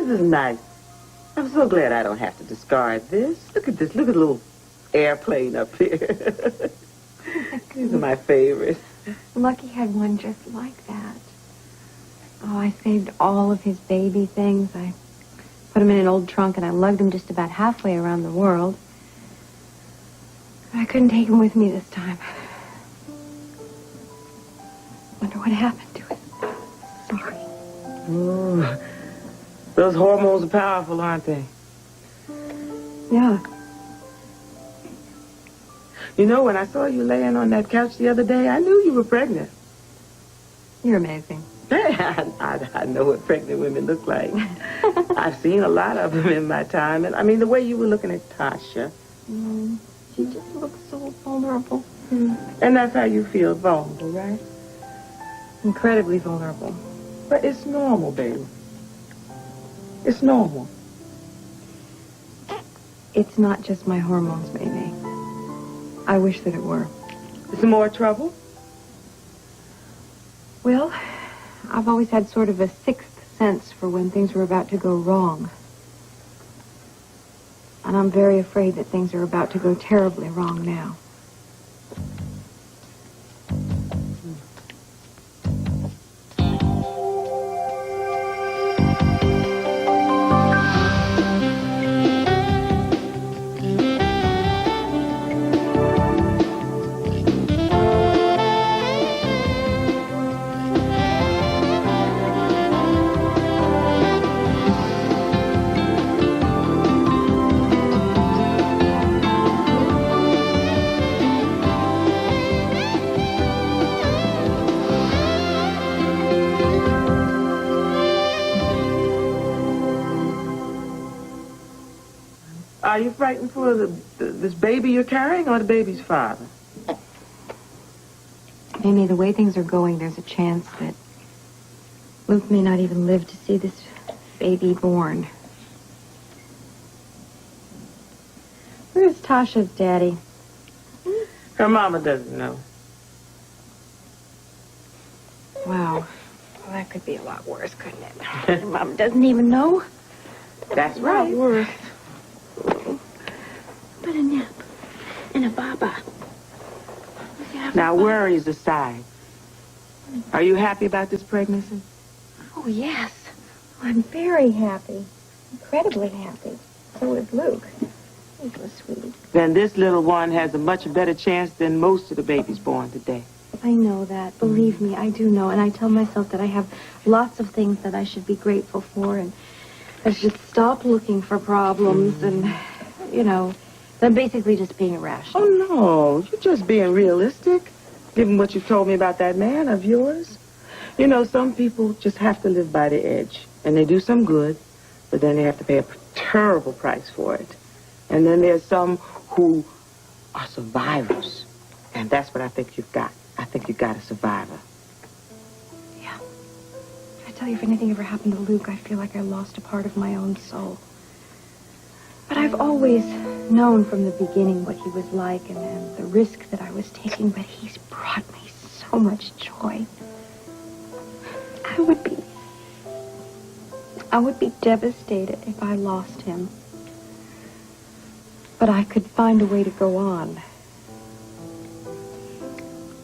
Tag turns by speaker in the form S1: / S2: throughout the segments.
S1: This is nice. I'm so glad I don't have to discard this. Look at this. Look at the little airplane up here. These are my favorites.
S2: Lucky had one just like that. Oh, I saved all of his baby things. I put him in an old trunk, and I lugged him just about halfway around the world. But I couldn't take him with me this time. Wonder what happened to it. Sorry.
S1: Oh, those hormones are powerful, aren't they?
S2: Yeah.
S1: You know, when I saw you laying on that couch the other day, I knew you were pregnant.
S2: You're amazing.
S1: I know what pregnant women look like. I've seen a lot of them in my time. And I mean, the way you were looking at Tasha.
S2: She just looks so vulnerable.
S1: And that's how you feel, vulnerable, right?
S2: Incredibly vulnerable.
S1: But it's normal, baby. It's normal.
S2: It's not just my hormones, baby. I wish that it were.
S1: Some more trouble?
S2: Well, I've always had sort of a sixth sense for when things were about to go wrong. And I'm very afraid that things are about to go terribly wrong now.
S1: Are you frightened for this baby you're carrying or the baby's father?
S2: Amy, the way things are going, there's a chance that Luke may not even live to see this baby born. Where's Tasha's daddy?
S1: Her mama doesn't know.
S2: Wow. Well, that could be a lot worse, couldn't it? Your mom doesn't even know?
S1: That's right.
S2: Worse. But a nap and a baba.
S1: Now, worries aside, are you happy about this pregnancy?
S2: Oh, yes. I'm very happy. Incredibly happy. So is Luke. He's so sweet.
S1: Then this little one has a much better chance than most of the babies born today.
S2: I know that. Believe me, I do know. And I tell myself that I have lots of things that I should be grateful for, and I should stop looking for problems and, you know, I'm basically just being irrational.
S1: Oh, no. You're just being realistic, given what you told me about that man of yours. You know, some people just have to live by the edge, and they do some good, but then they have to pay a terrible price for it. And then there's some who are survivors, and that's what I think you've got. I think you've got a survivor.
S2: Yeah. I tell you, if anything ever happened to Luke, I feel like I lost a part of my own soul. But I've always known from the beginning what he was like and the risk that I was taking, but he's brought me so much joy. I would be devastated if I lost him. But I could find a way to go on.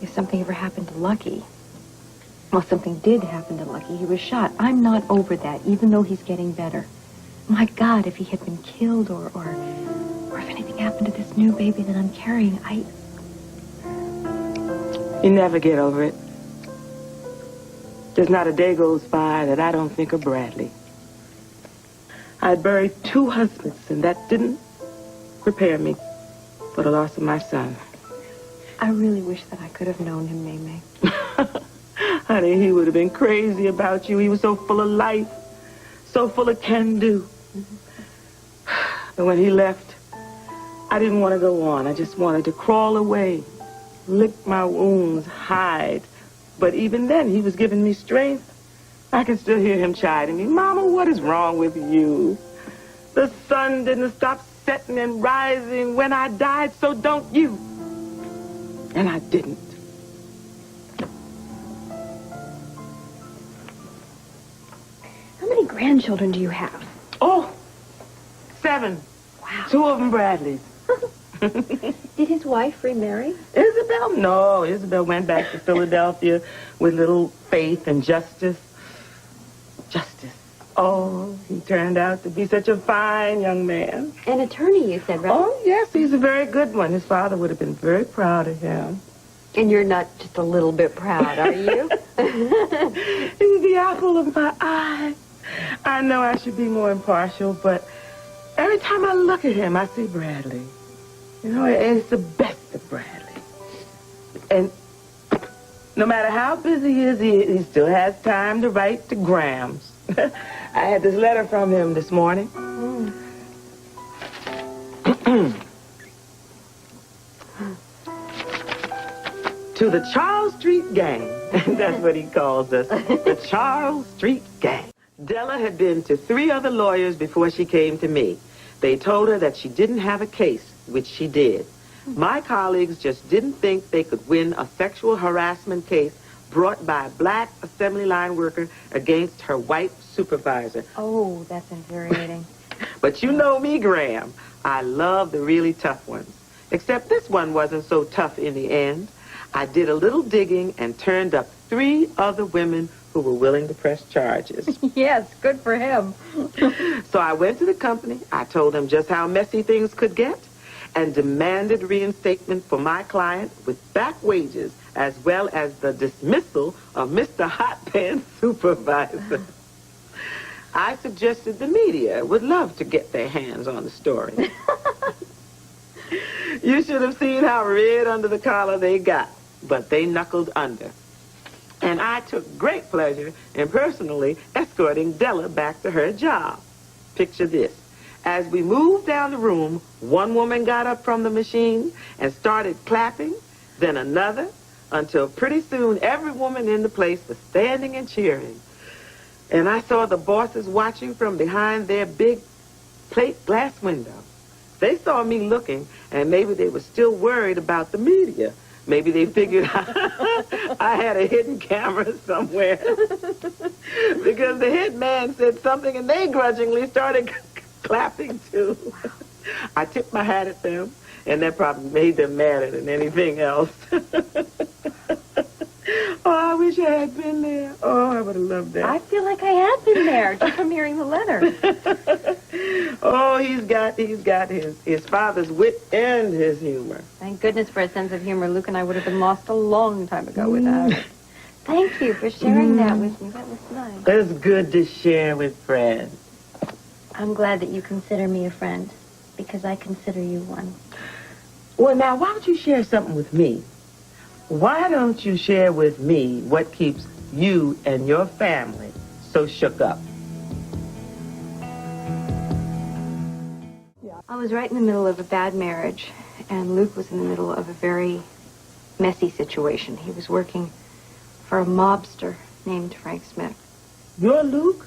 S2: If something ever happened to Lucky, well, something did happen to Lucky. He was shot. I'm not over that, even though he's getting better. My God, if he had been killed or if anything happened to this new baby that I'm carrying,
S1: You never get over it. There's not a day goes by that I don't think of Bradley. I buried 2 husbands, and that didn't prepare me for the loss of my son.
S2: I really wish that I could have known him, Mamie.
S1: Honey, he would have been crazy about you. He was so full of life, so full of can-do. But when he left, I didn't want to go on. I just wanted to crawl away, lick my wounds, hide. But even then, he was giving me strength. I can still hear him chiding me. Mama, what is wrong with you? The sun didn't stop setting and rising when I died, so don't you. And I didn't.
S2: How many grandchildren do you have?
S1: Oh, 7.
S2: Wow.
S1: 2 of them Bradleys.
S2: Did his wife remarry?
S1: Isabel? No, Isabel went back to Philadelphia with little Faith and Justice. Justice. Oh, he turned out to be such a fine young man.
S2: An attorney, you said, right?
S1: Oh, yes, he's a very good one. His father would have been very proud of him.
S2: And you're not just a little bit proud, are you?
S1: He's the apple of my eye. I know I should be more impartial, but every time I look at him, I see Bradley. You know, it's the best of Bradley. And no matter how busy he is, he still has time to write to Grams. I had this letter from him this morning. To the Charles Street Gang. That's what he calls us. The Charles Street Gang. Della had been to 3 other lawyers before she came to me. They told her that she didn't have a case, which she did. My colleagues just didn't think they could win a sexual harassment case brought by a black assembly line worker against her white supervisor.
S2: Oh, that's infuriating.
S1: But you know me, Graham. I love the really tough ones. Except this one wasn't so tough in the end. I did a little digging and turned up 3 other women who were willing to press charges.
S2: Yes, good for him.
S1: So I went to the company. I told them just how messy things could get and demanded reinstatement for my client with back wages as well as the dismissal of Mr. Hot Pants Supervisor. I suggested the media would love to get their hands on the story. You should have seen how red under the collar they got, but they knuckled under. And I took great pleasure in personally escorting Della back to her job. Picture this. As we moved down the room, one woman got up from the machine and started clapping, then another, until pretty soon every woman in the place was standing and cheering. And I saw the bosses watching from behind their big plate glass window. They saw me looking, and maybe they were still worried about the media. Maybe they figured I had a hidden camera somewhere. Because the hit man said something, and they grudgingly started clapping, too. I tipped my hat at them, and that probably made them madder than anything else. Oh, I wish I had been there. Oh, I would have loved that.
S2: I feel like I had been there just from hearing the letter.
S1: Oh, he's got his father's wit and his humor.
S2: Thank goodness for a sense of humor. Luke and I would have been lost a long time ago without it. Thank you for sharing that with me. That was nice.
S1: It's good to share with friends.
S2: I'm glad that you consider me a friend, because I consider you one.
S1: Well, now, why don't you share something with me? Why don't you share with me what keeps you and your family so shook up?
S2: I was right in the middle of a bad marriage, and Luke was in the middle of a very messy situation. He was working for a mobster named Frank Smith.
S1: You're Luke?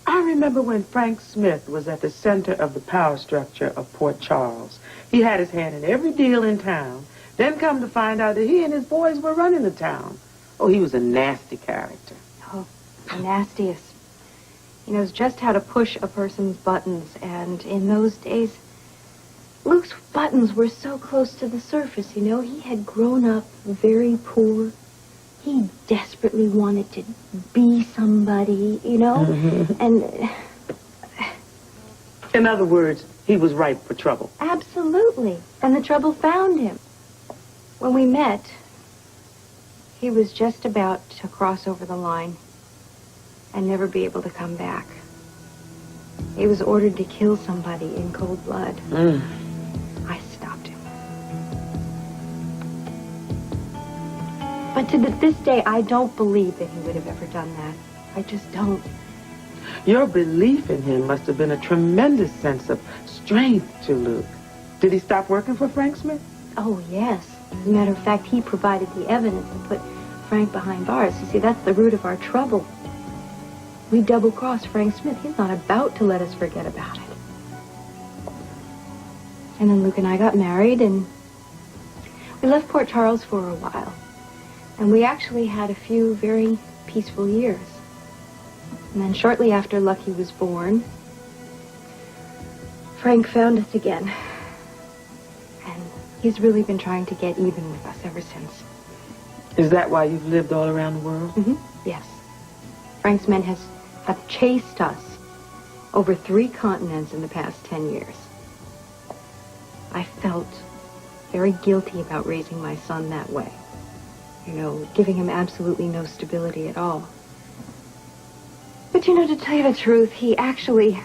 S1: I remember when Frank Smith was at the center of the power structure of Port Charles. He had his hand in every deal in town. Then come to find out that he and his boys were running the town. Oh, he was a nasty character.
S2: Oh, the nastiest. He knows just how to push a person's buttons, and in those days, Luke's buttons were so close to the surface, you know. He had grown up very poor. He desperately wanted to be somebody, you know, and...
S1: In other words, he was ripe for trouble.
S2: Absolutely. And the trouble found him. When we met, he was just about to cross over the line and never be able to come back. He was ordered to kill somebody in cold blood. I stopped him. But to this day, I don't believe that he would have ever done that. I just don't.
S1: Your belief in him must have been a tremendous sense of strength to Luke. Did he stop working for Frank Smith?
S2: Oh, yes. As a matter of fact, he provided the evidence and put Frank behind bars. You see, that's the root of our trouble. We double-crossed Frank Smith. He's not about to let us forget about it. And then Luke and I got married, and we left Port Charles for a while. And we actually had a few very peaceful years. And then shortly after Lucky was born, Frank found us again. And he's really been trying to get even with us ever since.
S1: Is that why you've lived all around the world?
S2: Mm-hmm. Yes. Frank's men have chased us over 3 continents in the past 10 years. I felt very guilty about raising my son that way. You know, giving him absolutely no stability at all. But, you know, to tell you the truth, he actually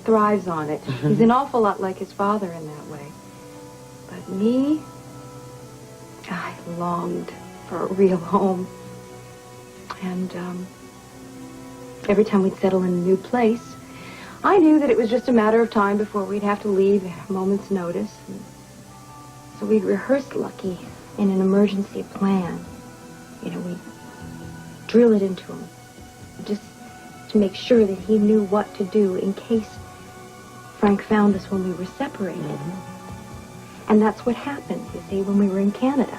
S2: thrives on it. He's an awful lot like his father in that way. But me, I longed for a real home. And every time we'd settle in a new place, I knew that it was just a matter of time before we'd have to leave at a moment's notice. And so we'd rehearse Lucky in an emergency plan. You know, we'd drill it into him, just to make sure that he knew what to do in case Frank found us when we were separated. And that's what happened, you see, when we were in Canada.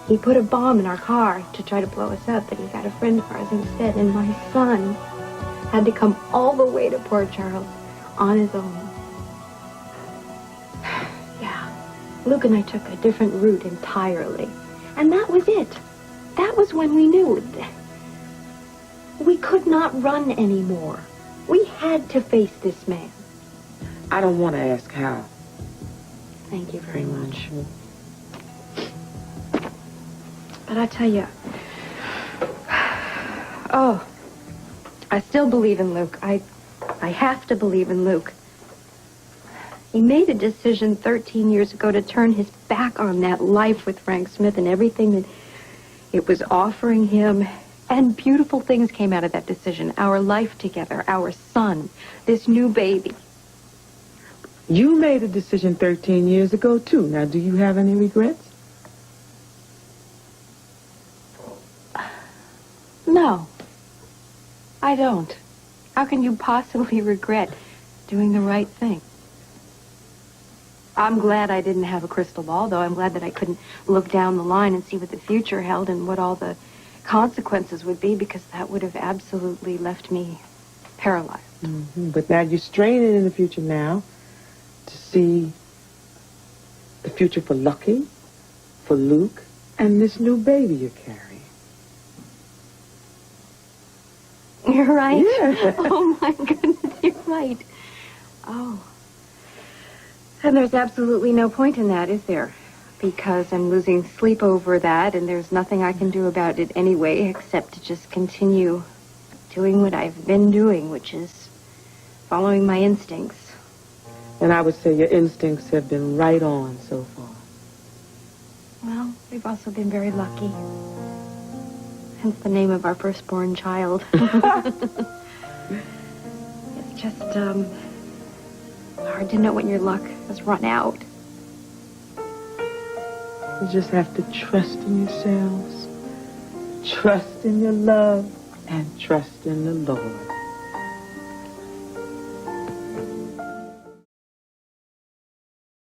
S2: He put a bomb in our car to try to blow us up, but he got a friend of ours instead, and my son had to come all the way to Port Charles on his own. Yeah, Luke and I took a different route entirely. And that was it. That was when we knew we could not run anymore. We had to face this man.
S1: I don't want to ask how.
S2: Thank you very much. But I tell you, I still believe in Luke. I have to believe in Luke. He made a decision 13 years ago to turn his back on that life with Frank Smith and everything that it was offering him. And beautiful things came out of that decision. Our life together, our son, this new baby.
S1: You made a decision 13 years ago, too. Now, do you have any regrets?
S2: No, I don't. How can you possibly regret doing the right thing? I'm glad I didn't have a crystal ball, though. I'm glad that I couldn't look down the line and see what the future held and what all the consequences would be, because that would have absolutely left me paralyzed.
S1: But now you're straining in the future now to see the future for Lucky, for Luke, and this new baby you're carrying.
S2: You're right?
S1: Yeah.
S2: Oh, my goodness, you're right. Oh. And there's absolutely no point in that, is there? Because I'm losing sleep over that, and there's nothing I can do about it anyway, except to just continue doing what I've been doing, which is following my instincts.
S1: And I would say your instincts have been right on so far.
S2: Well, we've also been very lucky. Hence the name of our firstborn child. It's just, hard to know when your luck has run out.
S1: You just have to trust in yourselves, trust in your love, and trust in the Lord.